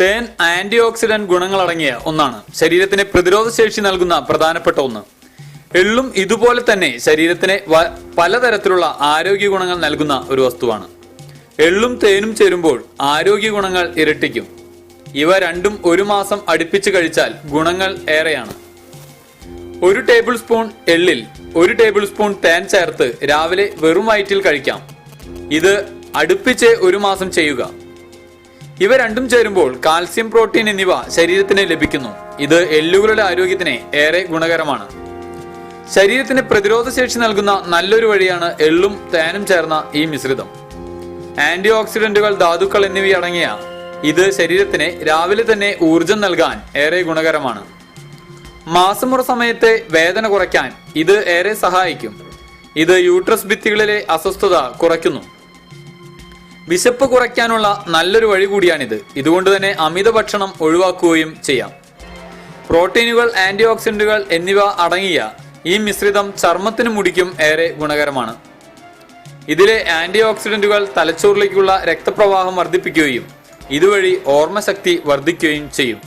തേൻ anti oxidant ഗുണങ്ങൾ അടങ്ങിയ ഒന്നാണ്. ശരീരത്തിന് പ്രതിരോധ ശേഷി നൽകുന്ന പ്രധാനപ്പെട്ട ഒന്ന്. എള്ളും ഇതുപോലെ തന്നെ ശരീരത്തിന് പലതരത്തിലുള്ള ആരോഗ്യ ഗുണങ്ങൾ നൽകുന്ന ഒരു വസ്തുവാണ്. എള്ളും തേനും ചേരുമ്പോൾ ആരോഗ്യ ഗുണങ്ങൾ ഇരട്ടിക്കും. ഇവ രണ്ടും ഒരു മാസം അടുപ്പിച്ച് കഴിച്ചാൽ ഗുണങ്ങൾ ഏറെയാണ്. 1 ടേബിൾ സ്പൂൺ എള്ളിൽ 1 ടേബിൾ സ്പൂൺ തേൻ ചേർത്ത് രാവിലെ വെറും വയറ്റിൽ കഴിക്കാം. ഇത് അടുപ്പിച്ച് ഒരു മാസം ചെയ്യുക. ഇവ രണ്ടും ചേരുമ്പോൾ കാൽസ്യം, പ്രോട്ടീൻ എന്നിവ ശരീരത്തിന് ലഭിക്കുന്നു. ഇത് എല്ലുകളുടെ ആരോഗ്യത്തിന് ഏറെ ഗുണകരമാണ്. ശരീരത്തിന് പ്രതിരോധ ശേഷി നൽകുന്ന നല്ലൊരു വഴിയാണ് എള്ളും തേനും ചേർന്ന ഈ മിശ്രിതം. ആന്റി ഓക്സിഡന്റുകൾ, ധാതുക്കൾ എന്നിവയടങ്ങിയ ഇത് ശരീരത്തിന് രാവിലെ തന്നെ ഊർജം നൽകാൻ ഏറെ ഗുണകരമാണ്. മാസമുറ സമയത്തെ വേദന കുറയ്ക്കാൻ ഇത് ഏറെ സഹായിക്കും. ഇത് യൂട്രസ് ഭിത്തികളിലെ അസ്വസ്ഥത കുറയ്ക്കുന്നു. വിശപ്പ് കുറയ്ക്കാനുള്ള നല്ലൊരു വഴി കൂടിയാണിത്. ഇതുകൊണ്ട് തന്നെ അമിത ഭക്ഷണം ഒഴിവാക്കുകയും ചെയ്യാം. പ്രോട്ടീനുകൾ, ആന്റി ഓക്സിഡന്റുകൾ എന്നിവ അടങ്ങിയ ഈ മിശ്രിതം ചർമ്മത്തിനും മുടിക്കും ഏറെ ഗുണകരമാണ്. ഇതിലെ ആന്റി ഓക്സിഡന്റുകൾ തലച്ചോറിലേക്കുള്ള രക്തപ്രവാഹം വർദ്ധിപ്പിക്കുകയും ഇതുവഴി ഓർമ്മശക്തി വർദ്ധിക്കുകയും ചെയ്യും.